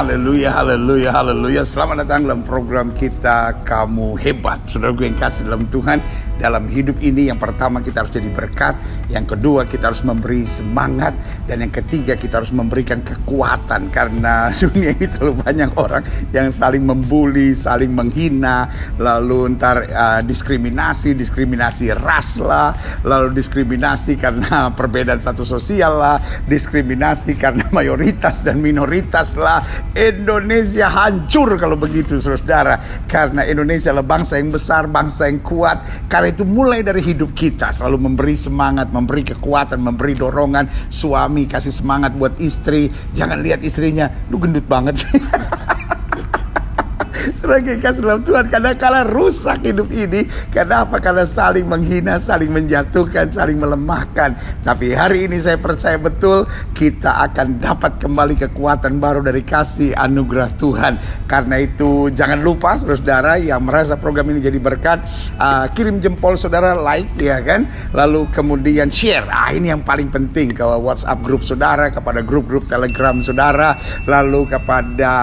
Haleluya, haleluya, haleluya. Selamat datang dalam program kita Kamu Hebat. Saudara gue yang kasih dalam Tuhan, dalam hidup ini yang pertama kita harus jadi berkat, yang kedua kita harus memberi semangat, dan yang ketiga kita harus memberikan kekuatan. Karena dunia ini terlalu banyak orang yang saling membuli, saling menghina, lalu ntar diskriminasi ras lah, lalu diskriminasi karena perbedaan status sosial lah, diskriminasi karena mayoritas dan minoritas lah. Indonesia hancur kalau begitu, saudara. Karena Indonesia adalah bangsa yang besar, bangsa yang kuat. Karena itu mulai dari hidup kita selalu memberi semangat, memberi kekuatan, memberi dorongan. Suami kasih semangat buat istri. Jangan lihat istrinya, lu gendut banget sih. Saudara kasih dalam Tuhan, kadang-kadang rusak hidup ini. Kenapa? Karena saling menghina, saling menjatuhkan, saling melemahkan. Tapi hari ini saya percaya betul kita akan dapat kembali kekuatan baru dari kasih anugerah Tuhan. Karena itu jangan lupa saudara yang merasa program ini jadi berkat, kirim jempol saudara, like ya kan. Lalu kemudian share. Ini yang paling penting ke WhatsApp grup saudara, kepada grup-grup Telegram saudara, lalu kepada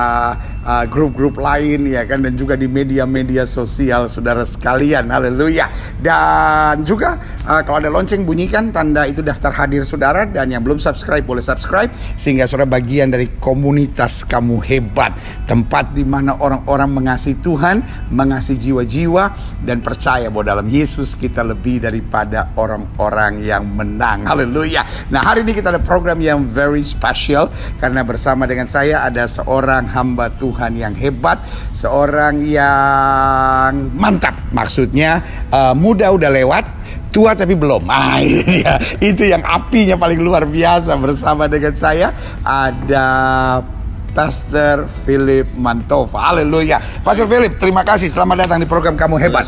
grup-grup lain ya kan, dan juga di media-media sosial saudara sekalian. Haleluya. Dan juga kalau ada lonceng bunyikan, tanda itu daftar hadir saudara. Dan yang belum subscribe boleh subscribe, sehingga saudara bagian dari komunitas Kamu Hebat, tempat di mana orang-orang mengasihi Tuhan, mengasihi jiwa-jiwa, dan percaya bahwa dalam Yesus kita lebih daripada orang-orang yang menang. Haleluya. Nah, hari ini kita ada program yang very special, karena bersama dengan saya ada seorang hamba Tuhan yang hebat, seorang yang mantap. Maksudnya muda udah lewat, tua tapi belum. Itu yang apinya paling luar biasa. Bersama dengan saya ada Pastor Philip Mantova. Haleluya. Pastor Philip, terima kasih. Selamat datang di program Kamu Hebat.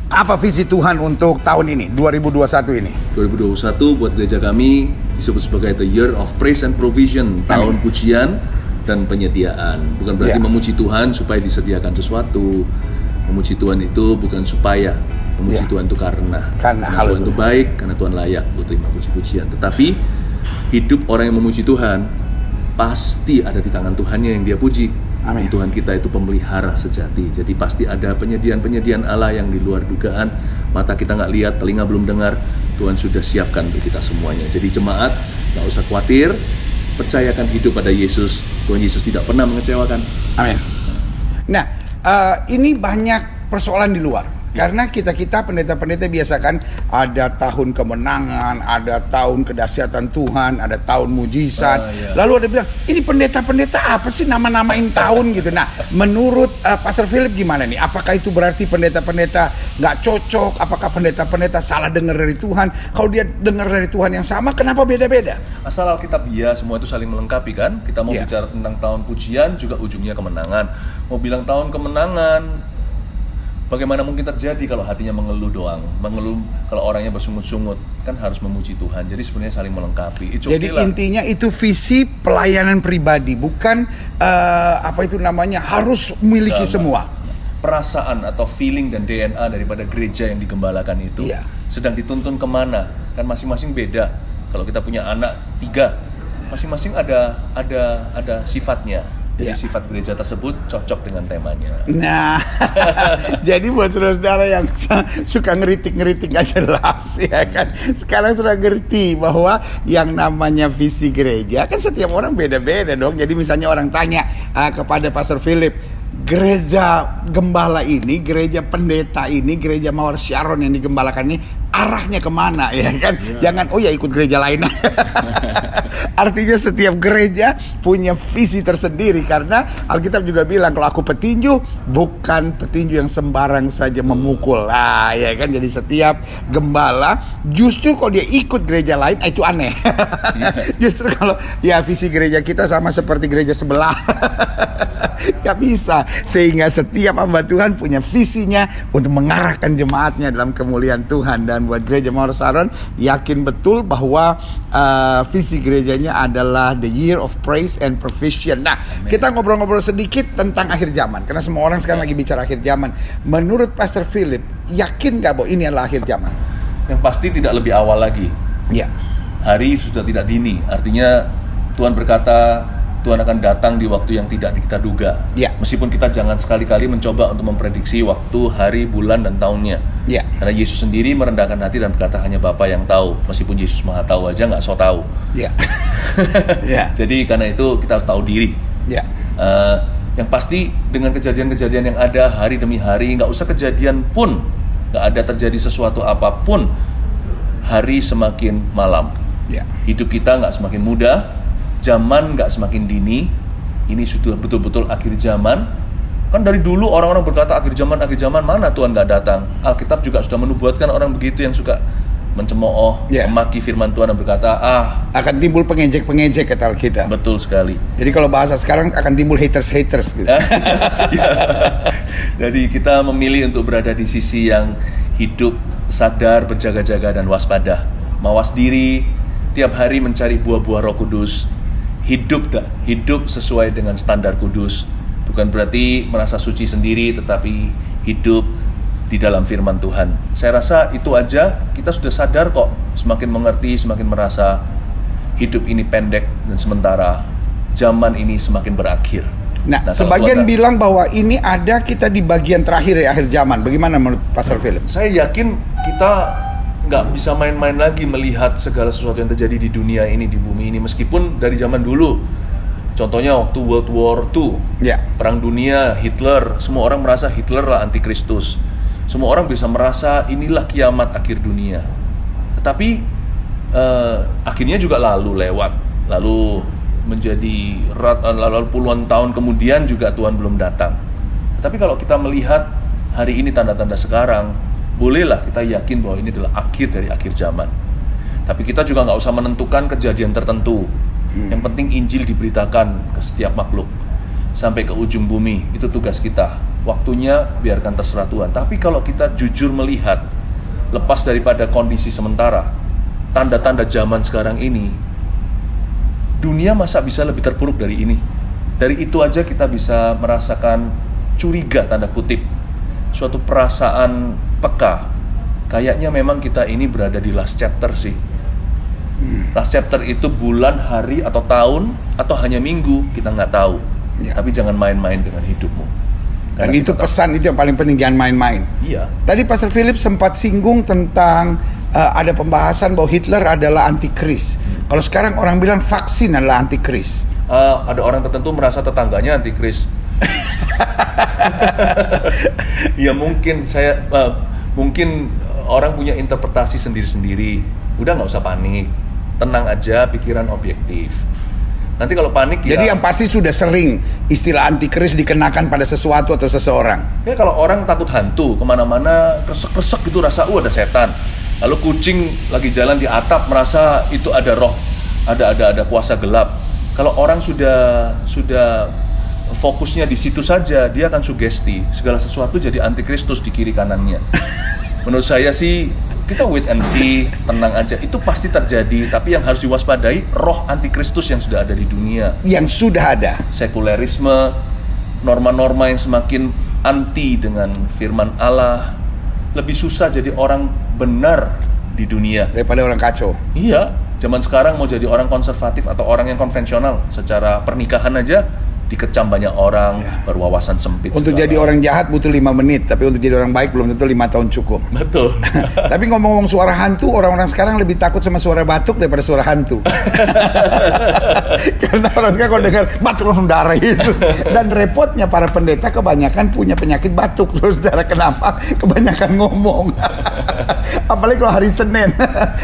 Apa visi Tuhan untuk tahun ini, 2021 ini? 2021 buat gereja kami disebut sebagai The Year of Praise and Provision. Tahun pujian dan penyediaan. Bukan berarti memuji Tuhan supaya disediakan sesuatu. Memuji Tuhan itu bukan supaya. Memuji Tuhan itu karena Tuhan itu baik, karena Tuhan layak untuk terima puji-pujian. Tetapi hidup orang yang memuji Tuhan pasti ada di tangan Tuhannya yang dia puji. Amin. Tuhan kita itu pemelihara sejati. Jadi pasti ada penyediaan Allah yang di luar dugaan. Mata kita nggak lihat, telinga belum dengar. Tuhan sudah siapkan untuk kita semuanya. Jadi jemaat, nggak usah khawatir. Percayakan hidup pada Yesus. Tuhan Yesus tidak pernah mengecewakan. Amin. Nah, ini banyak persoalan di luar. Karena kita pendeta-pendeta biasakan ada tahun kemenangan, ada tahun kedahsyatan Tuhan, ada tahun mujizat. Lalu ada bilang, ini pendeta-pendeta apa sih nama-namain tahun gitu. Nah, menurut Pastor Philip gimana nih? Apakah itu berarti pendeta-pendeta nggak cocok? Apakah pendeta-pendeta salah dengar dari Tuhan? Kalau dia dengar dari Tuhan yang sama, kenapa beda-beda? Asal Alkitabiah, semua itu saling melengkapi kan? Kita mau bicara tentang tahun pujian, juga ujungnya kemenangan. Mau bilang tahun kemenangan, bagaimana mungkin terjadi kalau hatinya mengeluh doang? Mengeluh kalau orangnya bersungut-sungut, kan harus memuji Tuhan. Jadi sebenarnya saling melengkapi. Jadi intinya itu visi pelayanan pribadi, bukan harus memiliki semua. Perasaan atau feeling dan DNA daripada gereja yang digembalakan itu sedang dituntun kemana? Kan masing-masing beda. Kalau kita punya anak 3, masing-masing ada sifatnya. Jadi sifat gereja tersebut cocok dengan temanya. Nah, jadi buat saudara-saudara yang suka ngeritik gak jelas ya kan, sekarang sudah ngerti bahwa yang namanya visi gereja kan setiap orang beda-beda dong. Jadi misalnya orang tanya kepada Pastor Philip, gereja gembala ini, gereja pendeta ini, gereja Mawar Sharon yang digembalakan ini arahnya kemana ya kan? Jangan ikut gereja lain. Artinya setiap gereja punya visi tersendiri, karena Alkitab juga bilang kalau aku petinju, bukan petinju yang sembarang saja memukul. Ya kan, jadi setiap gembala justru kalau dia ikut gereja lain itu aneh. Justru kalau visi gereja kita sama seperti gereja sebelah. Gak bisa. Sehingga setiap hamba Tuhan punya visinya untuk mengarahkan jemaatnya dalam kemuliaan Tuhan. Dan buat gereja Mawar Sharon, yakin betul bahwa visi gerejanya adalah The Year of Praise and Provision. Nah, kita ngobrol-ngobrol sedikit tentang akhir zaman, karena semua orang sekarang lagi bicara akhir zaman. Menurut Pastor Philip, yakin gak bahwa ini adalah akhir zaman? Yang pasti tidak lebih awal lagi. Hari sudah tidak dini. Artinya Tuhan berkata Tuhan akan datang di waktu yang tidak kita duga. Ya. Meskipun kita jangan sekali-kali mencoba untuk memprediksi waktu, hari, bulan, dan tahunnya. Ya. Karena Yesus sendiri merendahkan hati dan berkata hanya Bapa yang tahu. Meskipun Yesus Maha Tahu aja nggak so tahu. Ya. Ya. Jadi karena itu kita harus tahu diri. Ya. Yang pasti dengan kejadian-kejadian yang ada hari demi hari, nggak usah kejadian pun, nggak ada terjadi sesuatu apapun, hari semakin malam. Ya. Hidup kita nggak semakin mudah, zaman nggak semakin dini. Ini sudah betul-betul akhir zaman. Kan dari dulu orang-orang berkata akhir zaman, mana Tuhan nggak datang. Alkitab juga sudah menubuatkan orang begitu yang suka mencemooh, memaki firman Tuhan dan berkata, akan timbul pengejek-pengejek kata Alkitab. Betul sekali. Jadi kalau bahasa sekarang akan timbul haters gitu. Jadi kita memilih untuk berada di sisi yang hidup, sadar, berjaga-jaga dan waspada. Mawas diri, tiap hari mencari buah-buah Roh Kudus. Hidup sesuai dengan standar kudus. Bukan berarti merasa suci sendiri, tetapi hidup di dalam firman Tuhan. Saya rasa itu aja, kita sudah sadar kok, semakin mengerti, semakin merasa hidup ini pendek dan sementara, zaman ini semakin berakhir. Nah sebagian bilang bahwa ini ada kita di bagian terakhir ya, akhir zaman. Bagaimana menurut Pastor Philip? Saya yakin kita nggak bisa main-main lagi melihat segala sesuatu yang terjadi di dunia ini, di bumi ini, meskipun dari zaman dulu. Contohnya waktu World War II, Perang Dunia, Hitler, semua orang merasa Hitler lah antikristus. Semua orang bisa merasa inilah kiamat akhir dunia. Tetapi akhirnya juga lewat, lalu menjadi lalu puluhan tahun kemudian juga Tuhan belum datang. Tetapi kalau kita melihat hari ini tanda-tanda sekarang, bolehlah kita yakin bahwa ini adalah akhir dari akhir zaman. Tapi kita juga nggak usah menentukan kejadian tertentu. Yang penting Injil diberitakan ke setiap makhluk sampai ke ujung bumi. Itu tugas kita. Waktunya biarkan terserah Tuhan. Tapi kalau kita jujur melihat, lepas daripada kondisi sementara, tanda-tanda zaman sekarang ini, dunia masa bisa lebih terpuruk dari ini? Dari itu aja kita bisa merasakan curiga, tanda kutip, suatu perasaan peka. Kayaknya memang kita ini berada di last chapter sih. Last chapter itu bulan, hari, atau tahun, atau hanya minggu, kita nggak tahu. Tapi jangan main-main dengan hidupmu. Dan itu pesan itu yang paling penting, jangan main-main. Iya. Tadi Pastor Philip sempat singgung tentang ada pembahasan bahwa Hitler adalah antikris. Kalau sekarang orang bilang vaksin adalah antikris. Ada orang tertentu merasa tetangganya antikris. Ya mungkin mungkin orang punya interpretasi sendiri-sendiri. Udah nggak usah panik, tenang aja, pikiran objektif. Nanti kalau panik jadi yang pasti sudah sering istilah antikris dikenakan pada sesuatu atau seseorang. Ya kalau orang takut hantu, kemana-mana kresek-kresek gitu rasa ada setan. Lalu kucing lagi jalan di atap merasa itu ada roh, ada kuasa gelap. Kalau orang sudah fokusnya di situ saja, dia akan sugesti segala sesuatu jadi antikristus di kiri kanannya. Menurut saya sih kita wait and see, tenang aja. Itu pasti terjadi, tapi yang harus diwaspadai roh antikristus yang sudah ada di dunia. Yang sudah ada. Sekulerisme, norma-norma yang semakin anti dengan firman Allah. Lebih susah jadi orang benar di dunia daripada orang kacau. Iya, zaman sekarang mau jadi orang konservatif atau orang yang konvensional secara pernikahan aja dikecam banyak orang, berwawasan sempit. Untuk jadi orang jahat butuh 5 menit, tapi untuk jadi orang baik belum tentu 5 tahun cukup. Betul. Tapi ngomong-ngomong suara hantu, orang-orang sekarang lebih takut sama suara batuk daripada suara hantu. Karena orang sekarang kalau dengar batuk langsung darah Yesus. Dan repotnya para pendeta kebanyakan punya penyakit batuk. Terus saudara kenapa? Kebanyakan ngomong. Apalagi kalau hari Senin.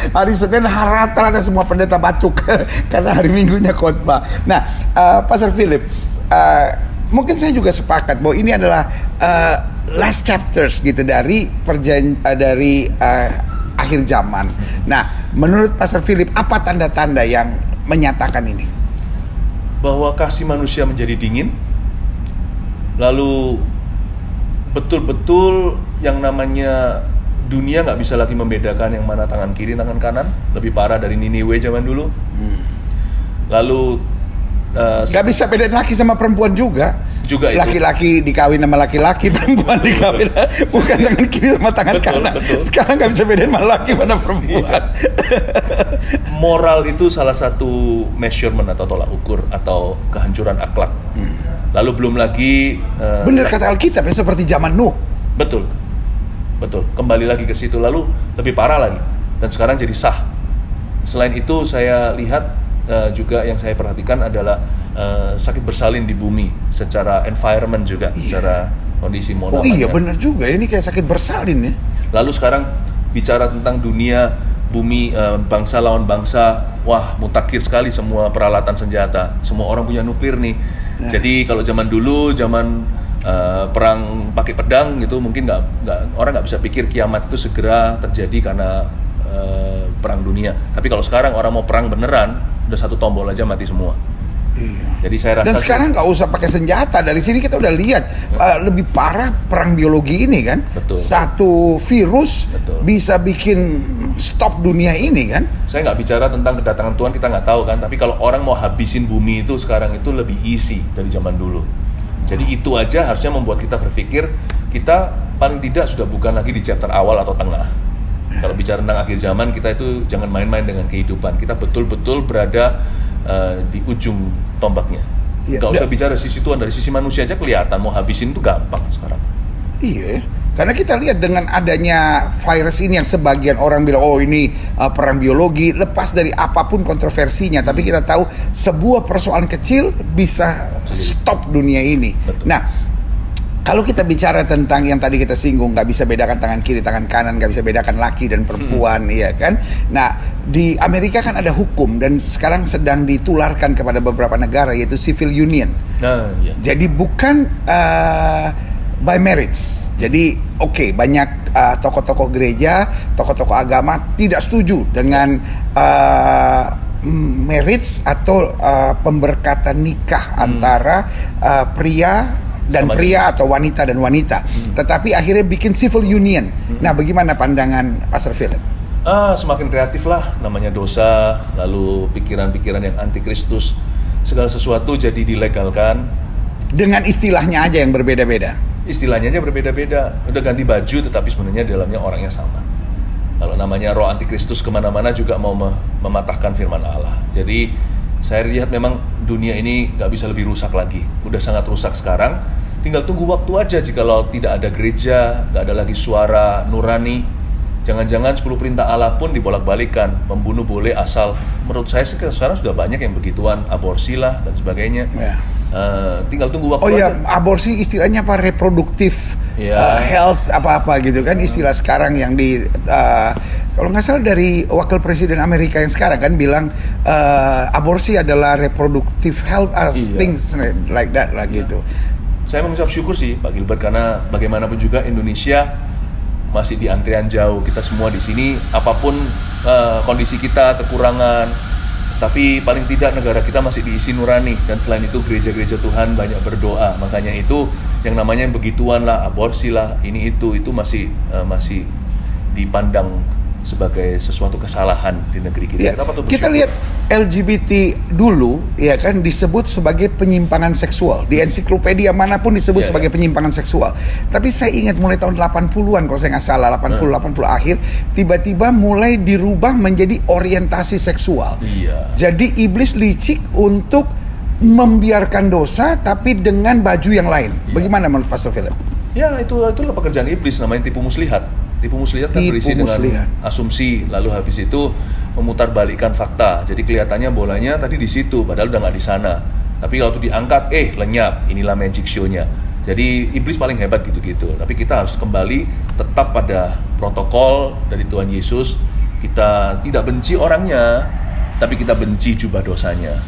Hari Senin rata-rata semua pendeta batuk karena hari Minggunya khotbah. Nah, Pastor Philip, mungkin saya juga sepakat bahwa ini adalah last chapters gitu dari akhir zaman. Nah, menurut Pastor Philip, apa tanda-tanda yang menyatakan ini? Bahwa kasih manusia menjadi dingin, lalu betul-betul yang namanya dunia nggak bisa lagi membedakan yang mana tangan kiri, tangan kanan, lebih parah dari Niniwe zaman dulu. Lalu gak bisa bedain laki sama perempuan juga. Juga itu. Laki-laki dikawin sama laki-laki, perempuan dikawin bukan tangan kiri sama tangan Betul, kanan. betul. Sekarang nggak bisa bedain mana laki mana perempuan. Moral itu salah satu measurement atau tolak ukur atau kehancuran akhlak. Lalu belum lagi Bener kata Alkitab, seperti zaman Nuh. betul, kembali lagi ke situ, lalu lebih parah lagi, dan sekarang jadi sah. Selain itu saya lihat juga yang saya perhatikan adalah sakit bersalin di bumi secara environment juga, secara kondisi Oh iya namanya. bener juga, ini kayak sakit bersalin ya. Lalu sekarang bicara tentang dunia bumi, bangsa lawan bangsa, wah mutakhir sekali semua peralatan senjata, semua orang punya nuklir nih. Jadi kalau zaman dulu, zaman perang pakai pedang gitu, mungkin orang nggak bisa pikir kiamat itu segera terjadi karena perang dunia. Tapi kalau sekarang orang mau perang beneran, udah satu tombol aja mati semua. Iya. Jadi saya rasa Dan sekarang nggak usah pakai senjata. Dari sini kita udah lihat lebih parah perang biologi ini kan. Betul. Satu virus Betul. bisa bikin stop dunia ini kan. saya nggak bicara tentang kedatangan Tuhan, kita nggak tahu kan. Tapi kalau orang mau habisin bumi itu sekarang itu lebih easy dari zaman dulu. Jadi itu aja harusnya membuat kita berpikir kita paling tidak sudah bukan lagi di chapter awal atau tengah. Kalau bicara tentang akhir zaman, kita itu jangan main-main dengan kehidupan. Kita betul-betul berada di ujung tombaknya. Iya, Nggak usah bicara sisi Tuhan, dari sisi manusia aja kelihatan mau habisin itu gampang sekarang. Iya, karena kita lihat dengan adanya virus ini yang sebagian orang bilang oh ini perang biologi, lepas dari apapun kontroversinya, tapi kita tahu sebuah persoalan kecil bisa stop dunia ini. Betul. Nah, kalau kita bicara tentang yang tadi kita singgung, nggak bisa bedakan tangan kiri, tangan kanan, nggak bisa bedakan laki dan perempuan, iya kan? Nah, di Amerika kan ada hukum dan sekarang sedang ditularkan kepada beberapa negara yaitu civil union. Nah, iya. Jadi bukan by marriage. Jadi banyak tokoh-tokoh gereja, tokoh-tokoh agama tidak setuju dengan marriage atau pemberkatan nikah antara pria dan Sama pria jenis. atau wanita dan wanita. Tetapi akhirnya bikin civil union. Nah, bagaimana pandangan Pastor Philip? Semakin kreatif lah, namanya dosa, lalu pikiran-pikiran yang anti Kristus, segala sesuatu jadi dilegalkan. Dengan istilahnya aja yang berbeda-beda. Istilahnya aja berbeda-beda, udah ganti baju tetapi sebenarnya dalamnya orangnya sama. Kalau namanya roh anti Kristus kemana-mana juga mau mematahkan firman Allah. Jadi saya lihat memang dunia ini nggak bisa lebih rusak lagi, udah sangat rusak sekarang. Tinggal tunggu waktu aja jikalau tidak ada gereja, nggak ada lagi suara nurani. Jangan-jangan 10 perintah Allah pun dibolak-balikan, membunuh boleh asal. Menurut saya sekarang sudah banyak yang begituan, aborsi lah dan sebagainya. Ya. Tinggal tunggu waktu Oh aja. iya, aborsi istilahnya apa? Reproduktif Ya. health apa-apa gitu kan, istilah sekarang yang di kalau nggak salah dari wakil presiden Amerika yang sekarang kan bilang aborsi adalah reproductive health Iya. things like that lah gitu. Saya mengucap syukur sih Pak Gilbert karena bagaimanapun juga Indonesia masih di antrian jauh. Kita semua di sini apapun kondisi kita, kekurangan, tapi paling tidak negara kita masih diisi nurani, dan selain itu gereja-gereja Tuhan banyak berdoa. Makanya itu yang namanya yang begituan lah, aborsi lah, ini itu masih dipandang sebagai sesuatu kesalahan di negeri kita. Ya, Kenapa tuh kita bersyukur? lihat LGBT dulu ya kan disebut sebagai penyimpangan seksual. Di ensiklopedia manapun disebut Ya, sebagai penyimpangan seksual. Tapi saya ingat mulai tahun 80-an kalau saya nggak salah, 80 akhir tiba-tiba mulai dirubah menjadi orientasi seksual. Iya. Jadi iblis licik untuk membiarkan dosa tapi dengan baju yang lain. Iya. Bagaimana menurut Pastor Philip? Ya, itulah pekerjaan iblis, namanya tipu muslihat. Tipu muslihat kan Tipu berisi dengan muslihat. asumsi, lalu habis itu memutarbalikkan fakta. Jadi kelihatannya bolanya tadi di situ, padahal udah nggak di sana. Tapi kalau itu diangkat, lenyap. Inilah magic show-nya. Jadi iblis paling hebat gitu-gitu. Tapi kita harus kembali tetap pada protokol dari Tuhan Yesus. Kita tidak benci orangnya, tapi kita benci jubah dosanya.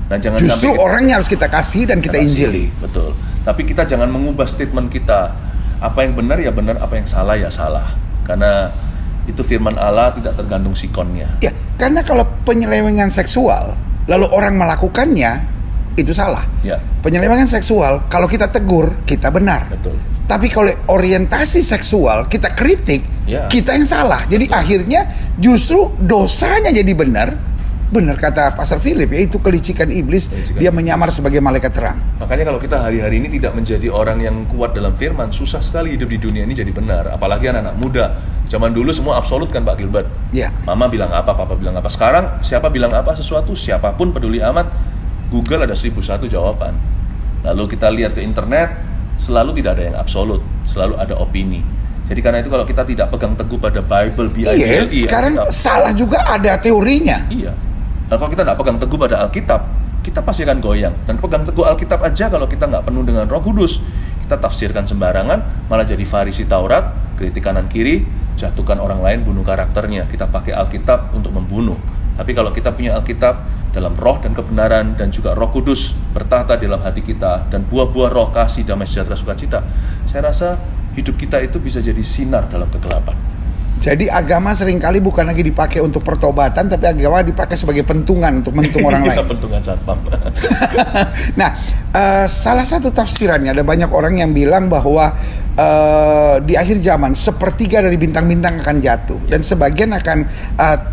Nah, jangan Justru sampai orangnya harus kita kasih dan kita injili. Betul. Tapi kita jangan mengubah statement kita. Apa yang benar ya benar, apa yang salah ya salah. Karena itu firman Allah, tidak tergantung sikonnya. Ya, karena kalau penyelewengan seksual lalu orang melakukannya itu salah. Ya, Penyelewengan seksual kalau kita tegur kita benar. betul. Tapi kalau orientasi seksual kita kritik, Ya. kita yang salah. Jadi akhirnya justru dosanya jadi benar, Benar kata Pastor Philip, yaitu kelicikan iblis, dia menyamar sebagai malaikat terang. Makanya kalau kita hari-hari ini tidak menjadi orang yang kuat dalam firman, susah sekali hidup di dunia ini jadi benar. Apalagi anak-anak muda. Zaman dulu semua absolut kan Pak Gilbert. Ya. Mama bilang apa, papa bilang apa. Sekarang siapa bilang apa sesuatu, siapapun peduli amat. Google ada 1001 jawaban. Lalu kita lihat ke internet, selalu tidak ada yang absolut, selalu ada opini. Jadi karena itu kalau kita tidak pegang teguh pada Bible, Iya, sekarang salah juga ada teorinya. Iya. Dan kalau kita nggak pegang teguh pada Alkitab, kita pasti akan goyang. Dan pegang teguh Alkitab aja kalau kita nggak penuh dengan Roh Kudus, kita tafsirkan sembarangan, malah jadi Farisi Taurat, kritik kanan kiri, jatuhkan orang lain, bunuh karakternya. Kita pakai Alkitab untuk membunuh. Tapi kalau kita punya Alkitab dalam roh dan kebenaran, dan juga Roh Kudus bertahta dalam hati kita, dan buah-buah roh, kasih, damai, sejahtera, sukacita, saya rasa hidup kita itu bisa jadi sinar dalam kegelapan. Jadi agama seringkali bukan lagi dipakai untuk pertobatan, tapi agama dipakai sebagai pentungan untuk mentung orang lain. Pentungan satpam. Nah, salah satu tafsirannya, ada banyak orang yang bilang bahwa di akhir zaman sepertiga dari bintang-bintang akan jatuh, dan sebagian akan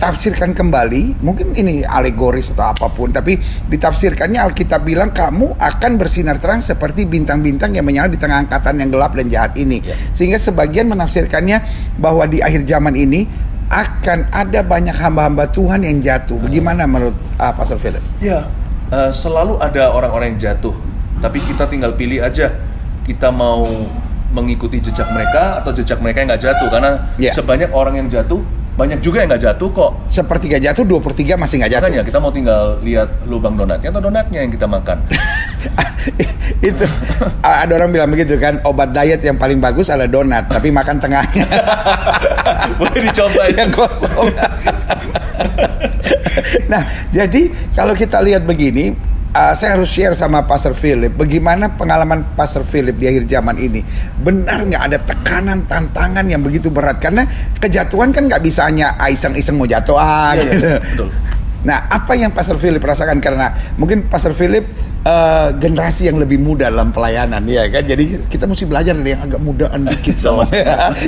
tafsirkan kembali. Mungkin ini alegoris atau apapun, tapi ditafsirkannya Alkitab bilang kamu akan bersinar terang seperti bintang-bintang yang menyala di tengah angkatan yang gelap dan jahat ini. Sehingga sebagian menafsirkannya bahwa di akhir zaman ini akan ada banyak hamba-hamba Tuhan yang jatuh. Bagaimana menurut Pastor Philip? Ya, selalu ada orang-orang yang jatuh, tapi kita tinggal pilih aja kita mau mengikuti jejak mereka atau jejak mereka yang nggak jatuh. Karena sebanyak orang yang jatuh, banyak juga yang nggak jatuh kok. Sepertiga jatuh, 2/3 masih nggak jatuh. Makanya kita mau tinggal lihat lubang donatnya atau donatnya yang kita makan. Itu ada orang bilang begitu kan, obat diet yang paling bagus adalah donat, tapi makan tengahnya. Boleh dicoba yang kosong. Nah, jadi kalau kita lihat begini, saya harus share sama Pastor Philip bagaimana pengalaman Pastor Philip di akhir zaman ini. Benar nggak ada tekanan, tantangan yang begitu berat? Karena kejatuhan kan nggak bisa hanya iseng-iseng mau jatuh gitu. Betul. Nah, apa yang Pastor Philip rasakan? Karena mungkin Pastor Philip generasi yang lebih muda dalam pelayanan, ya kan? Jadi kita mesti belajar dari yang agak mudaan dikit.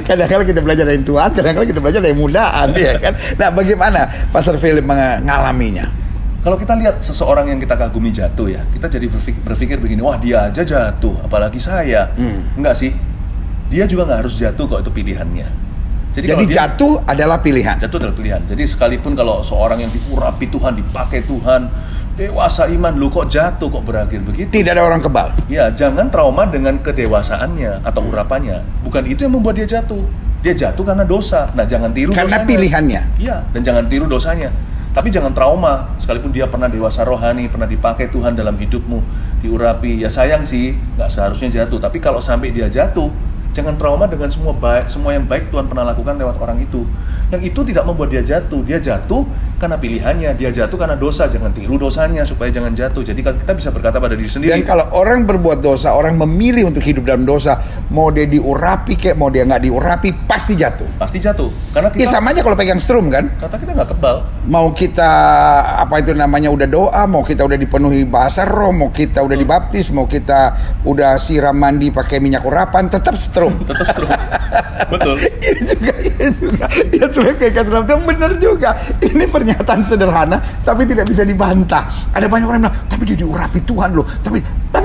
Kadang-kadang kita belajar dari Tuhan, kadang-kadang kita belajar dari mudaan, ya kan? Nah, bagaimana Pastor Philip mengalaminya? Kalau kita lihat seseorang yang kita kagumi jatuh ya, kita jadi berpikir begini, wah dia aja jatuh, apalagi saya. Enggak sih, dia juga nggak harus jatuh kok, itu pilihannya. Jadi jatuh adalah pilihan. Jatuh adalah pilihan. Jadi sekalipun kalau seorang yang diurapi Tuhan, dipakai Tuhan, dewasa iman, lu kok jatuh, kok berakhir begitu? Tidak ada orang kebal. Ya, jangan trauma dengan kedewasaannya atau urapannya. Bukan itu yang membuat dia jatuh. Dia jatuh karena dosa. Nah, jangan tiru dosanya. Karena pilihannya. Iya, dan jangan tiru dosanya. Tapi jangan trauma, sekalipun dia pernah dewasa rohani, pernah dipakai Tuhan dalam hidupmu, diurapi, ya sayang sih, nggak seharusnya jatuh. Tapi kalau sampai dia jatuh, jangan trauma dengan semua yang baik Tuhan pernah lakukan lewat orang itu. Yang itu tidak membuat dia jatuh. Dia jatuh karena pilihannya, dia jatuh karena dosa. Jangan tiru dosanya supaya jangan jatuh. Jadi kita bisa berkata pada diri sendiri. Dan kalau orang berbuat dosa, orang memilih untuk hidup dalam dosa, mau dia diurapi kayak mau dia nggak diurapi, pasti jatuh. Pasti jatuh. Karena kita, ya sama aja kalau pegang strum kan. Kata kita nggak kebal. Mau kita apa itu namanya udah doa, mau kita udah dipenuhi bahasa roh, mau kita udah dibaptis, mau kita udah siram mandi pakai minyak urapan, tetap strum. Tetap strum. Betul. Iya juga. Ya sebenarnya kayak itu benar juga. Ini pernyataan sederhana, tapi tidak bisa dibantah. Ada banyak orang yang bilang, tapi dia diurapi Tuhan loh. Tapi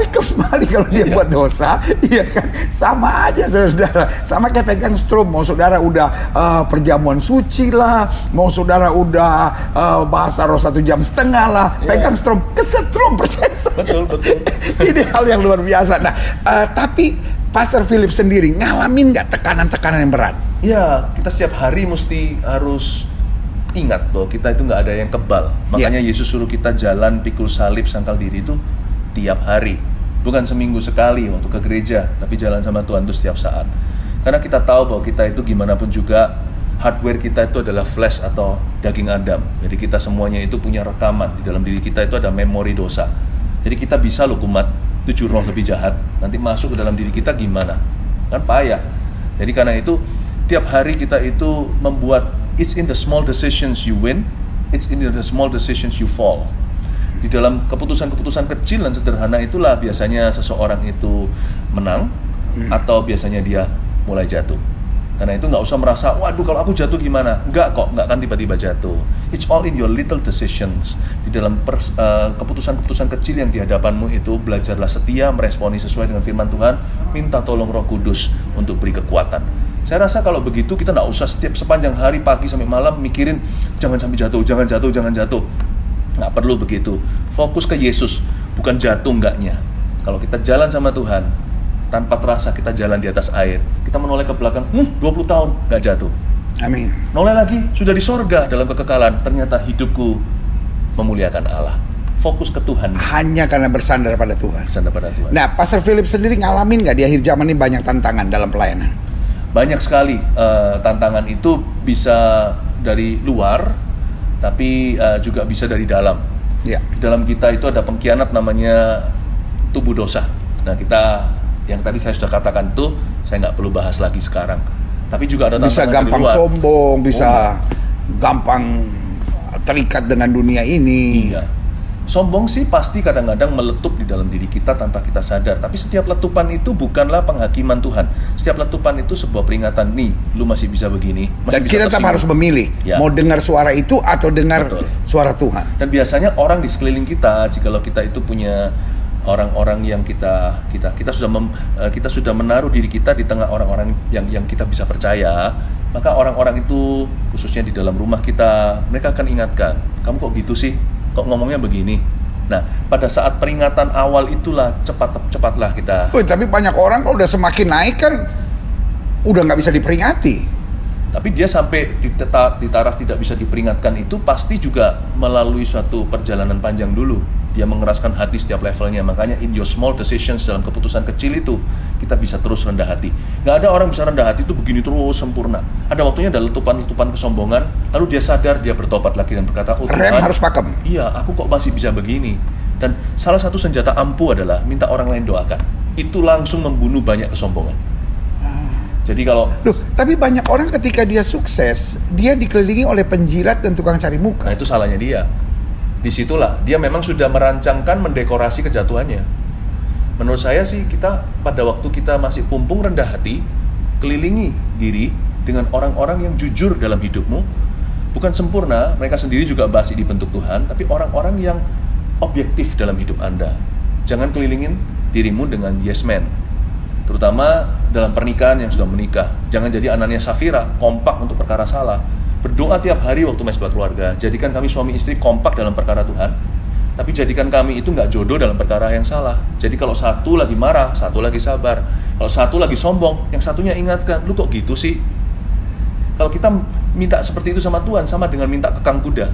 kembali kalau dia buat dosa, iya kan, sama aja saudara. Sama kayak pegang strum. Mau saudara udah perjamuan suci lah, mau saudara udah bahasa roh 1,5 jam lah, pegang strum, kesetrum percaya. Betul. Ini hal yang luar biasa. Nah, tapi Pastor Philip sendiri ngalamin nggak tekanan-tekanan yang berat? Ya, kita setiap hari mesti harus ingat bahwa kita itu nggak ada yang kebal. Makanya Yesus suruh kita jalan pikul salib sangkal diri itu tiap hari. Bukan seminggu sekali waktu ke gereja, tapi jalan sama Tuhan itu setiap saat. Karena kita tahu bahwa kita itu gimana pun juga, hardware kita itu adalah flesh atau daging Adam. Jadi kita semuanya itu punya rekaman. Di dalam diri kita itu ada memori dosa. Jadi kita bisa loh kumat, 7 roh lebih jahat nanti masuk ke dalam diri kita gimana? Kan payah. Jadi karena itu tiap hari kita itu membuat, it's in the small decisions you win, it's in the small decisions you fall. Di dalam keputusan-keputusan kecil dan sederhana itulah biasanya seseorang itu menang atau biasanya dia mulai jatuh. Karena itu nggak usah merasa, waduh kalau aku jatuh gimana? Nggak kok, nggak akan tiba-tiba jatuh. It's all in your little decisions. Di dalam keputusan-keputusan kecil yang di hadapanmu itu, belajarlah setia, meresponi sesuai dengan firman Tuhan, minta tolong Roh Kudus untuk beri kekuatan. Saya rasa kalau begitu kita nggak usah sepanjang hari, pagi sampai malam mikirin, jangan sampai jatuh, jangan jatuh, jangan jatuh. Nggak perlu begitu. Fokus ke Yesus, bukan jatuh enggaknya. Kalau kita jalan sama Tuhan, tanpa terasa kita jalan di atas air, kita menoleh ke belakang, 20 tahun nggak jatuh. Amin. Noleh lagi, sudah di sorga dalam kekekalan, ternyata hidupku memuliakan Allah. Fokus ke Tuhan. Hanya karena bersandar pada Tuhan. Bersandar pada Tuhan. Nah, Pastor Philip sendiri ngalamin nggak di akhir zaman ini banyak tantangan dalam pelayanan? Banyak sekali tantangan itu, bisa dari luar, tapi juga bisa dari dalam. Ya. Di dalam kita itu ada pengkhianat namanya tubuh dosa. Nah, kita yang tadi saya sudah katakan itu, saya nggak perlu bahas lagi sekarang. Tapi juga ada tantangan Bisa gampang dari luar. sombong, bisa gampang terikat dengan dunia ini. Iya. Sombong sih pasti kadang-kadang meletup di dalam diri kita tanpa kita sadar. Tapi setiap letupan itu bukanlah penghakiman Tuhan. Setiap letupan itu sebuah peringatan, nih, lu masih bisa begini. Masih Dan bisa kita tetap tersinggung. harus memilih, Ya. mau dengar suara itu atau dengar Betul. suara Tuhan. Dan biasanya orang di sekeliling kita, jikalau kita itu punya orang-orang yang kita sudah menaruh diri kita di tengah orang-orang yang kita bisa percaya, maka orang-orang itu khususnya di dalam rumah kita, mereka akan ingatkan, kamu kok gitu sih, kok ngomongnya begini. Nah, pada saat peringatan awal itulah cepatlah kita. Tapi banyak orang kalau udah semakin naik kan udah nggak bisa diperingati. Tapi dia sampai di taraf tidak bisa diperingatkan itu pasti juga melalui suatu perjalanan panjang dulu. Dia mengeraskan hati setiap levelnya. Makanya in your small decisions, dalam keputusan kecil itu kita bisa terus rendah hati. Gak ada orang bisa rendah hati itu begini terus sempurna. Ada waktunya ada letupan-letupan kesombongan, lalu dia sadar, dia bertobat lagi dan berkata, oh Rem Tuhan, harus pakem. iya, aku kok masih bisa begini. Dan salah satu senjata ampuh adalah minta orang lain doakan. Itu langsung membunuh banyak kesombongan. Jadi kalau Loh, tapi banyak orang ketika dia sukses, dia dikelilingi oleh penjilat dan tukang cari muka. nah itu salahnya dia. Disitulah dia memang sudah merancangkan mendekorasi kejatuhannya. Menurut saya sih, kita pada waktu kita masih pumpung rendah hati, kelilingi diri dengan orang-orang yang jujur dalam hidupmu. Bukan sempurna, mereka sendiri juga masih dibentuk Tuhan, tapi orang-orang yang objektif dalam hidup Anda. Jangan kelilingin dirimu dengan yes man, terutama dalam pernikahan yang sudah menikah. Jangan jadi Anania Safira, kompak untuk perkara salah. Berdoa tiap hari waktu mesbah keluarga. Jadikan kami suami istri kompak dalam perkara Tuhan. Tapi jadikan kami itu nggak jodoh dalam perkara yang salah. Jadi kalau satu lagi marah, satu lagi sabar. Kalau satu lagi sombong, yang satunya ingatkan, lu kok gitu sih? Kalau kita minta seperti itu sama Tuhan, sama dengan minta kekang kuda.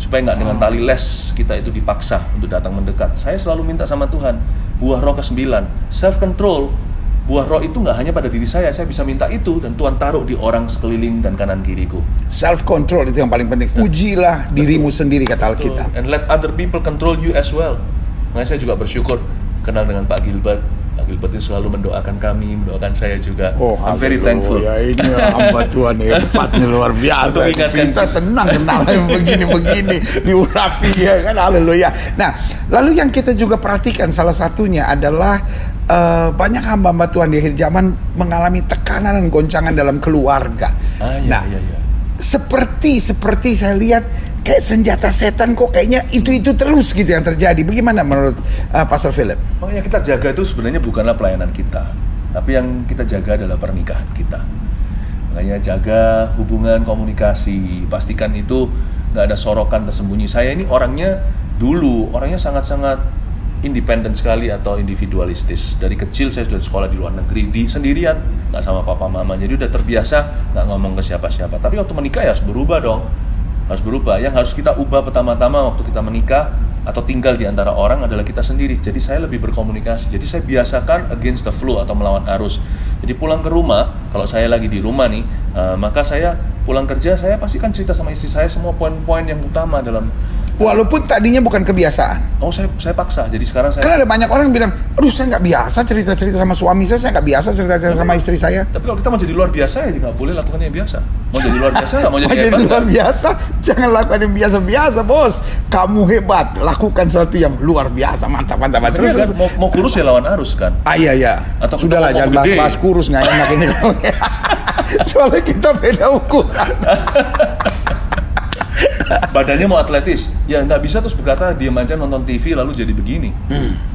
Supaya nggak dengan tali les kita itu dipaksa untuk datang mendekat. Saya selalu minta sama Tuhan, buah roh ke-9, self-control. Buah roh itu nggak hanya pada diri saya bisa minta itu, dan Tuhan taruh di orang sekeliling dan kanan kiriku. Self control itu yang paling penting. Ujilah dirimu sendiri, kata Alkitab. And let other people control you as well. Makanya saya juga bersyukur kenal dengan Pak Gilbert. Pak Gilbert itu selalu mendoakan kami, mendoakan saya juga. I'm very thankful. Ya, ini hamba Tuhan hebatnya luar biasa. Untuk ingatkan Kita senang kenal yang begini-begini diurapi, ya kan, haleluya. Nah, lalu yang kita juga perhatikan salah satunya adalah banyak hamba-hamba Tuhan di akhir zaman mengalami tekanan dan goncangan dalam keluarga. Iya. Seperti saya lihat kayak senjata setan kok kayaknya itu terus gitu yang terjadi. Bagaimana menurut Pastor Philip? Oh yang kita jaga itu sebenarnya bukanlah pelayanan kita, tapi yang kita jaga adalah pernikahan kita. Makanya jaga hubungan komunikasi, pastikan itu nggak ada sorokan tersembunyi. Saya ini orangnya sangat-sangat independen sekali atau individualistis. Dari kecil saya sudah sekolah di luar negeri, sendirian, nggak sama papa mama. Jadi udah terbiasa nggak ngomong ke siapa-siapa. Tapi waktu menikah ya harus berubah dong. Harus berubah. Yang harus kita ubah pertama-tama waktu kita menikah atau tinggal di antara orang adalah kita sendiri. Jadi saya lebih berkomunikasi. Jadi saya biasakan against the flow atau melawan arus. Jadi pulang ke rumah, kalau saya lagi di rumah nih, maka saya pulang kerja, saya pastikan cerita sama istri saya semua poin-poin yang utama dalam Walaupun tadinya bukan kebiasaan. Oh, saya paksa. Jadi sekarang saya. Kan ada banyak orang bilang, aduh saya nggak biasa cerita-cerita sama suami saya nggak biasa cerita-cerita sama istri saya. Tapi kalau kita mau jadi luar biasa ya nggak boleh lakukan yang biasa. Mau jadi luar biasa nggak mau jadi Mau hebat. jadi luar biasa, jangan lakukan yang biasa-biasa, bos. Kamu hebat, lakukan sesuatu yang luar biasa, mantap. Terus kan, mau kurus ya lawan arus kan. Iya. Atau Sudahlah, mau jangan gede. bahas kurus, nggak enak ini. Soalnya kita beda ukuran. Badannya mau atletis, ya nggak bisa terus berkata diam aja nonton TV lalu jadi begini.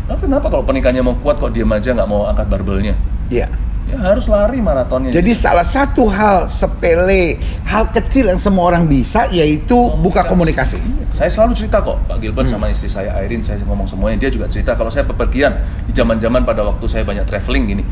Nah, kenapa kalau pernikahannya mau kuat kok diam aja nggak mau angkat barbelnya? Iya. Ya harus lari maratonnya. Jadi salah satu hal sepele, hal kecil yang semua orang bisa yaitu buka komunikasi. Saya selalu cerita kok, Pak Gilbert sama istri saya Irene, saya ngomong semuanya. Dia juga cerita kalau saya bepergian di zaman-zaman pada waktu saya banyak traveling gini.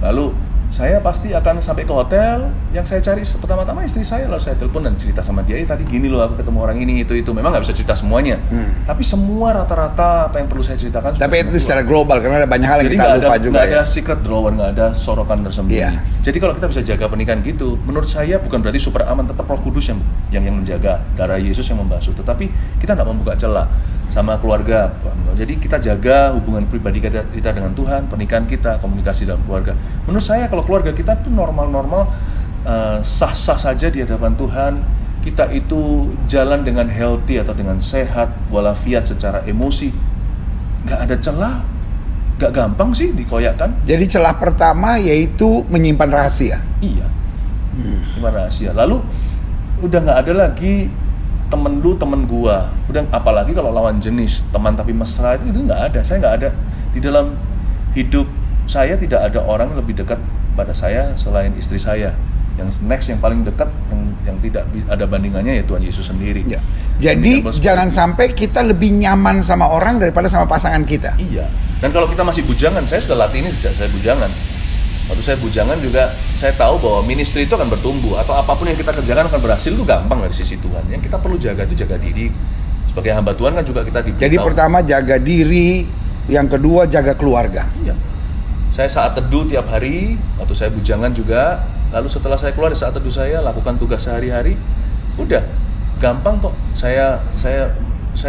Lalu saya pasti akan sampai ke hotel, yang saya cari pertama-tama istri saya, lalu saya telepon dan cerita sama dia, tadi gini loh aku ketemu orang ini, itu. Memang nggak bisa cerita semuanya, tapi semua rata-rata apa yang perlu saya ceritakan. Tapi itu secara global, karena ada banyak hal yang jadi kita lupa juga nggak ada ya. secret drawer, nggak ada sorokan tersembunyi. Iya. Jadi kalau kita bisa jaga pernikahan gitu, menurut saya bukan berarti super aman, tetap Roh Kudus yang menjaga, darah Yesus yang membasuh. Tetapi kita nggak membuka celah sama keluarga. Jadi kita jaga hubungan pribadi kita dengan Tuhan, pernikahan kita, komunikasi dalam keluarga. Menurut saya kalau keluarga kita tuh normal-normal, sah-sah saja di hadapan Tuhan, kita itu jalan dengan healthy atau dengan sehat, walafiat secara emosi, nggak ada celah, nggak gampang sih dikoyakkan. Jadi celah pertama yaitu menyimpan rahasia. Iya, gimana rahasia. Lalu udah nggak ada lagi temen lu temen gua, udah apalagi kalau lawan jenis teman tapi mesra itu nggak ada. Saya nggak ada di dalam hidup saya, tidak ada orang yang lebih dekat pada saya selain istri saya. Yang next, yang paling dekat, yang tidak ada bandingannya ya Tuhan Yesus sendiri. Ya. Jadi jangan sampai kita lebih nyaman sama orang daripada sama pasangan kita. Iya. Dan kalau kita masih bujangan, saya sudah latih ini sejak saya bujangan. Waktu saya bujangan juga, saya tahu bahwa ministry itu akan bertumbuh, atau apapun yang kita kerjakan akan berhasil itu gampang dari sisi Tuhan. Yang kita perlu jaga itu jaga diri. Sebagai hamba Tuhan kan juga kita diberitahu. Jadi pertama jaga diri, yang kedua jaga keluarga. Iya. Saya saat teduh tiap hari, waktu saya bujangan juga. Lalu setelah saya keluar dari saat teduh saya, lakukan tugas sehari-hari. Udah, gampang kok. Saya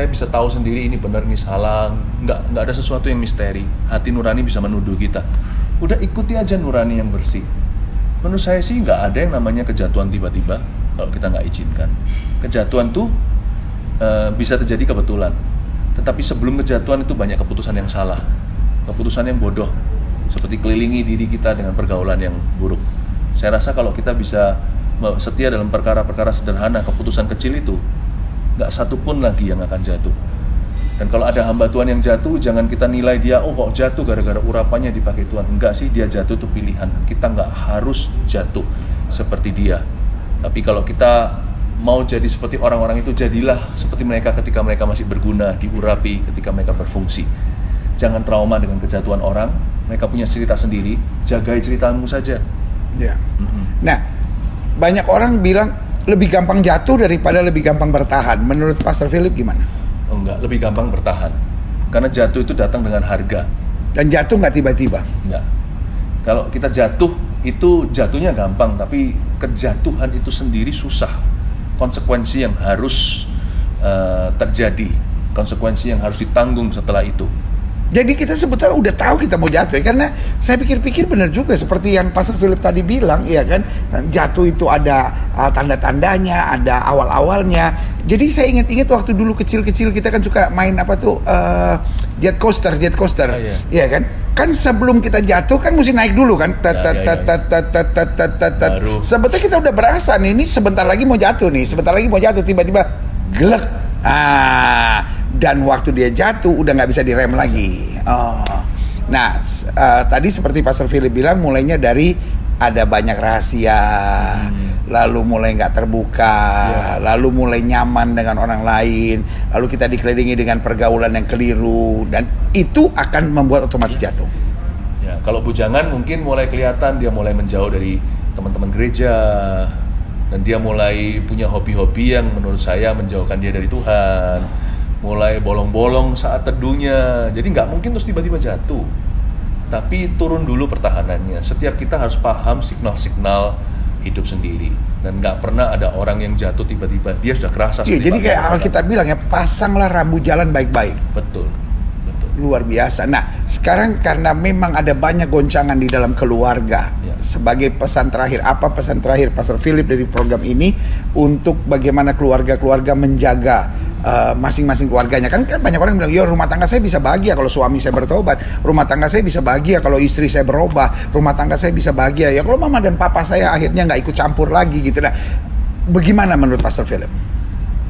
bisa tahu sendiri ini benar, ini salah. Nggak ada sesuatu yang misteri. Hati nurani bisa menuduh kita. Udah ikuti aja nurani yang bersih. Menurut saya sih nggak ada yang namanya kejatuhan tiba-tiba kalau kita nggak izinkan. Kejatuhan tuh bisa terjadi kebetulan. Tetapi sebelum kejatuhan itu banyak keputusan yang salah, keputusan yang bodoh, seperti kelilingi diri kita dengan pergaulan yang buruk. Saya rasa kalau kita bisa setia dalam perkara-perkara sederhana, keputusan kecil itu, nggak satu pun lagi yang akan jatuh. Dan kalau ada hamba Tuhan yang jatuh, jangan kita nilai dia, oh kok jatuh gara-gara urapannya dipakai Tuhan. Enggak sih, dia jatuh itu pilihan. Kita nggak harus jatuh seperti dia. Tapi kalau kita mau jadi seperti orang-orang itu, jadilah seperti mereka ketika mereka masih berguna, diurapi, ketika mereka berfungsi. Jangan trauma dengan kejatuhan orang. Mereka punya cerita sendiri, jagai ceritamu saja. Ya. Nah, banyak orang bilang lebih gampang jatuh daripada lebih gampang bertahan. Menurut Pastor Philip gimana? Oh, enggak, lebih gampang bertahan. Karena jatuh itu datang dengan harga. Dan jatuh nggak tiba-tiba. Enggak. Kalau kita jatuh, itu jatuhnya gampang, tapi kejatuhan itu sendiri susah. Konsekuensi yang harus terjadi, konsekuensi yang harus ditanggung setelah itu. Jadi kita sebetulnya udah tahu kita mau jatuh ya, karena saya pikir-pikir benar juga seperti yang Pastor Philip tadi bilang, ya kan, jatuh itu ada tanda-tandanya, ada awal-awalnya. Jadi saya ingat-ingat waktu dulu kecil-kecil kita kan suka main apa tuh jet coaster, Ah, iya. ya kan? Kan sebelum kita jatuh kan mesti naik dulu kan, Baru. sebetulnya kita udah berasa nih, ini sebentar lagi mau jatuh nih, tiba-tiba gelek. Dan waktu dia jatuh udah nggak bisa direm lagi. Nah, tadi seperti Pastor Philip bilang, mulainya dari ada banyak rahasia, lalu mulai nggak terbuka, lalu mulai nyaman dengan orang lain, lalu kita dikelilingi dengan pergaulan yang keliru, dan itu akan membuat otomatis jatuh. Ya, kalau bujangan mungkin mulai kelihatan dia mulai menjauh dari teman-teman gereja, dan dia mulai punya hobi-hobi yang menurut saya menjauhkan dia dari Tuhan. Mulai bolong-bolong saat teduhnya, jadi nggak mungkin terus tiba-tiba jatuh. Tapi turun dulu pertahanannya. Setiap kita harus paham signal-signal hidup sendiri. Dan nggak pernah ada orang yang jatuh tiba-tiba dia sudah kerasa. Iya, jadi kayak Alkitab bilang ya, pasanglah rambu jalan baik-baik. Betul. Luar biasa. Nah, sekarang karena memang ada banyak goncangan di dalam keluarga. Ya. Sebagai pesan terakhir, apa pesan terakhir Pastor Philip dari program ini untuk bagaimana keluarga-keluarga menjaga masing-masing keluarganya? Kan banyak orang bilang, yo rumah tangga saya bisa bahagia kalau suami saya bertobat, rumah tangga saya bisa bahagia kalau istri saya berubah, rumah tangga saya bisa bahagia ya kalau mama dan papa saya akhirnya nggak ikut campur lagi gitu. Nah, bagaimana menurut Pastor Philip?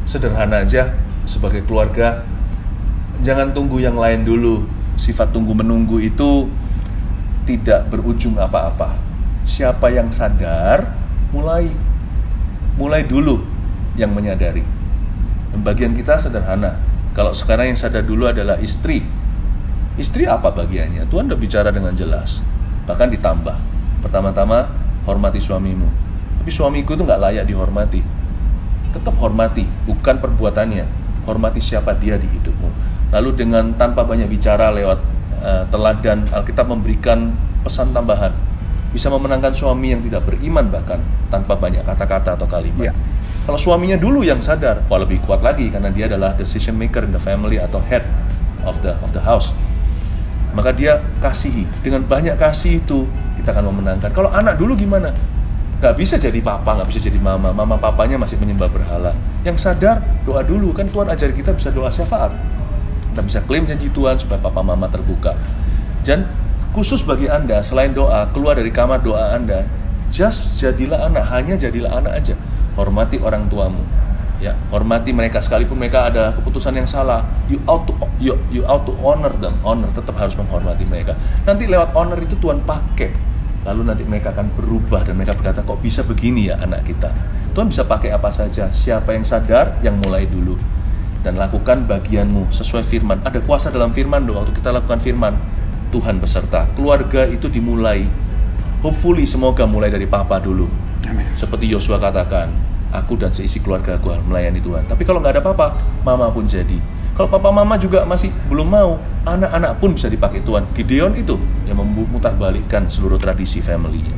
Sederhana aja, sebagai keluarga jangan tunggu yang lain dulu. Sifat tunggu-menunggu itu tidak berujung apa-apa. Siapa yang sadar, mulai dulu yang menyadari. Dan bagian kita sederhana. Kalau sekarang yang sadar dulu adalah istri. Istri apa bagiannya? Tuhan udah bicara dengan jelas. Bahkan ditambah. Pertama-tama, hormati suamimu. Tapi suamiku itu gak layak dihormati. Tetap hormati, bukan perbuatannya. Hormati siapa dia di hidupmu. Lalu dengan tanpa banyak bicara lewat teladan, Alkitab memberikan pesan tambahan. Bisa memenangkan suami yang tidak beriman bahkan tanpa banyak kata-kata atau kalimat. Yeah. Kalau suaminya dulu yang sadar, lebih kuat lagi karena dia adalah decision maker in the family atau head of the house. Maka dia kasihi. Dengan banyak kasih itu kita akan memenangkan. Kalau anak dulu gimana? Gak bisa jadi papa, gak bisa jadi mama. Mama papanya masih menyembah berhala. Yang sadar doa dulu, kan Tuhan ajari kita bisa doa syafaat. Kita bisa klaim janji Tuhan supaya papa mama terbuka. Dan khusus bagi Anda, selain doa, keluar dari kamar doa Anda, just jadilah anak, hanya jadilah anak aja. Hormati orang tuamu. Ya, hormati mereka sekalipun mereka ada keputusan yang salah. You ought to honor them. Honor, tetap harus menghormati mereka. Nanti lewat honor itu Tuhan pakai. Lalu nanti mereka akan berubah dan mereka berkata, kok bisa begini ya anak kita. Tuhan bisa pakai apa saja. Siapa yang sadar, yang mulai dulu. Dan lakukan bagianmu sesuai firman. Ada kuasa dalam firman doa. Waktu kita lakukan firman, Tuhan beserta. Keluarga itu dimulai. Hopefully semoga mulai dari papa dulu. Amen. Seperti Yosua katakan, aku dan seisi keluarga aku melayani Tuhan. Tapi kalau nggak ada papa, mama pun jadi. Kalau papa mama juga masih belum mau, anak-anak pun bisa dipakai Tuhan. Gideon itu yang memutarbalikkan seluruh tradisi family-nya.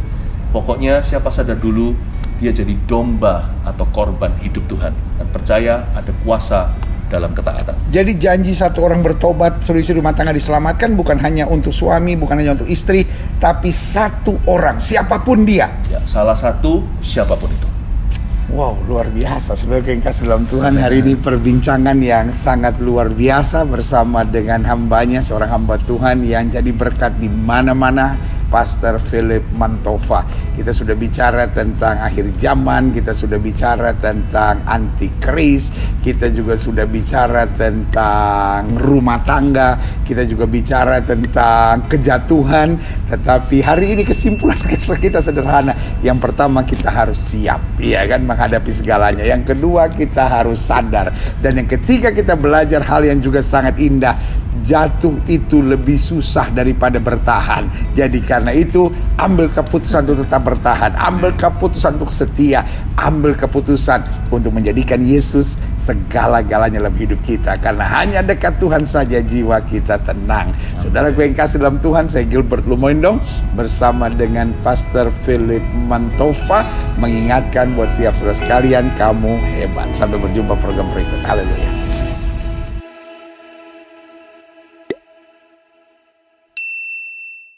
Pokoknya siapa sadar dulu, dia jadi domba atau korban hidup Tuhan. Dan percaya ada kuasa dalam ketaatan. Jadi janji satu orang bertobat, seluruh rumah tangga diselamatkan bukan hanya untuk suami, bukan hanya untuk istri, tapi satu orang, siapapun dia. Ya, salah satu siapapun itu. Wow, luar biasa. Saudara yang kasih dalam Tuhan, hari ini perbincangan yang sangat luar biasa bersama dengan hambanya, seorang hamba Tuhan yang jadi berkat di mana-mana, Pastor Philip Mantova. Kita sudah bicara tentang akhir zaman, kita sudah bicara tentang antikris, kita juga sudah bicara tentang rumah tangga, kita juga bicara tentang kejatuhan. Tetapi hari ini kesimpulan kita sederhana. Yang pertama, kita harus siap, ya kan, menghadapi segalanya. Yang kedua, kita harus sadar. Dan yang ketiga, kita belajar hal yang juga sangat indah. Jatuh itu lebih susah daripada bertahan. Jadi karena itu, ambil keputusan untuk tetap bertahan, ambil keputusan untuk setia, ambil keputusan untuk menjadikan Yesus segala-galanya dalam hidup kita. Karena hanya dekat Tuhan saja jiwa kita tenang. Saudara gue yang kasih dalam Tuhan, saya Gilbert Lumoindong bersama dengan Pastor Philip Mantova mengingatkan buat siap saudara sekalian, kamu hebat. Sampai berjumpa program berikut. Haleluya.